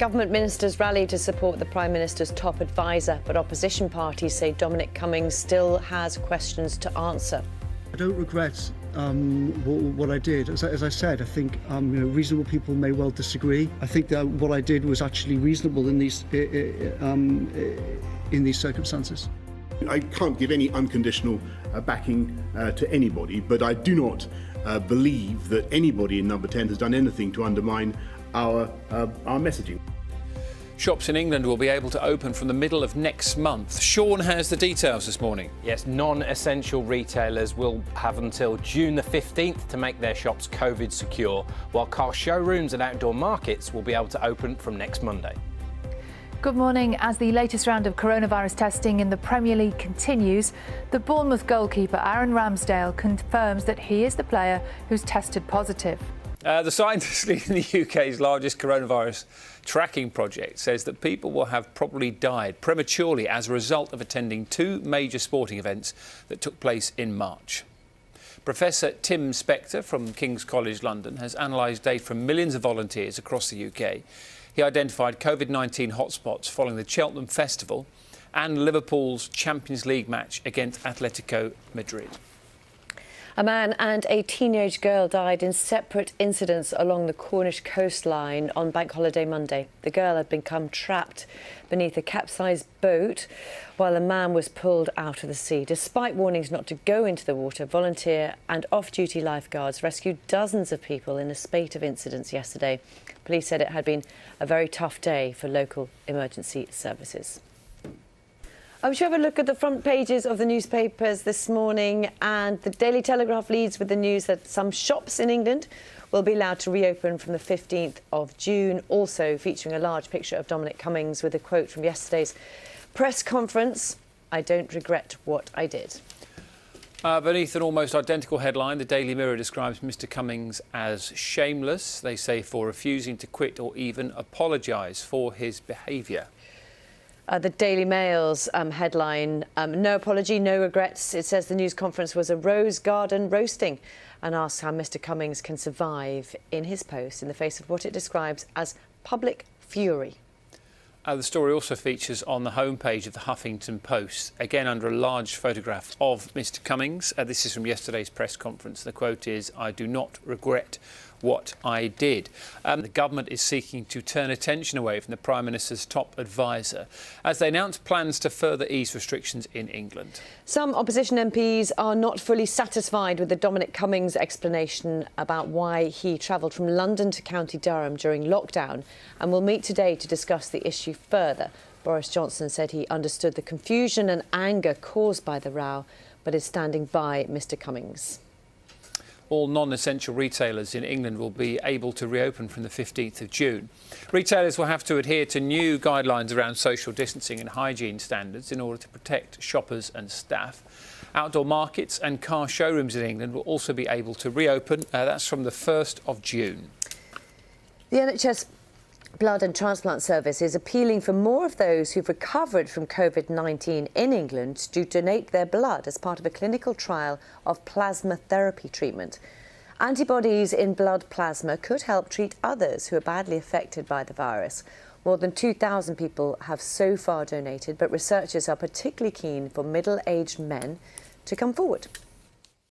Government ministers rallied to support the Prime Minister's top advisor, but opposition parties say Dominic Cummings still has questions to answer. I don't regret what I did. As I said, I think reasonable people may well disagree. I think that what I did was actually reasonable in these circumstances. I can't give any unconditional backing to anybody, but I do not believe that anybody in Number 10 has done anything to undermine our messaging. Shops in England will be able to open from the middle of next month. Sean has the details this morning. Yes, non-essential retailers will have until June the 15th to make their shops COVID secure, while car showrooms and outdoor markets will be able to open from next Monday. Good morning. As the latest round of coronavirus testing in the Premier League continues, the Bournemouth goalkeeper Aaron Ramsdale confirms that he is the player who's tested positive. The scientists leading the UK's largest coronavirus tracking project says that people will have probably died prematurely as a result of attending two major sporting events that took place in March. Professor Tim Spector from King's College London has analysed data from millions of volunteers across the UK. He identified Covid-19 hotspots following the Cheltenham Festival and Liverpool's Champions League match against Atletico Madrid. A man and a teenage girl died in separate incidents along the Cornish coastline on Bank Holiday Monday. The girl had become trapped beneath a capsized boat while a man was pulled out of the sea. Despite warnings not to go into the water, volunteer and off-duty lifeguards rescued dozens of people in a spate of incidents yesterday. Police said it had been a very tough day for local emergency services. I'm sure have a look at the front pages of the newspapers this morning, and the Daily Telegraph leads with the news that some shops in England will be allowed to reopen from the 15th of June, also featuring a large picture of Dominic Cummings with a quote from yesterday's press conference, "I don't regret what I did." Beneath an almost identical headline, the Daily Mirror describes Mr Cummings as shameless, they say, for refusing to quit or even apologise for his behaviour. The Daily Mail's headline, no apology, no regrets. It says the news conference was a rose garden roasting and asks how Mr Cummings can survive in his post in the face of what it describes as public fury. The story also features on the homepage of the Huffington Post, again under a large photograph of Mr Cummings. This is from yesterday's press conference. The quote is, "I do not regret what I did." The government is seeking to turn attention away from the Prime Minister's top advisor as they announce plans to further ease restrictions in England. Some opposition MPs are not fully satisfied with the Dominic Cummings explanation about why he travelled from London to County Durham during lockdown and will meet today to discuss the issue further. Boris Johnson said he understood the confusion and anger caused by the row, but is standing by Mr Cummings. All non-essential retailers in England will be able to reopen from the 15th of June. Retailers will have to adhere to new guidelines around social distancing and hygiene standards in order to protect shoppers and staff. Outdoor markets and car showrooms in England will also be able to reopen. That's from the 1st of June. The NHS Blood and Transplant Service is appealing for more of those who've recovered from Covid-19 in England to donate their blood as part of a clinical trial of plasma therapy treatment. Antibodies in blood plasma could help treat others who are badly affected by the virus. More than 2,000 people have so far donated, but researchers are particularly keen for middle-aged men to come forward.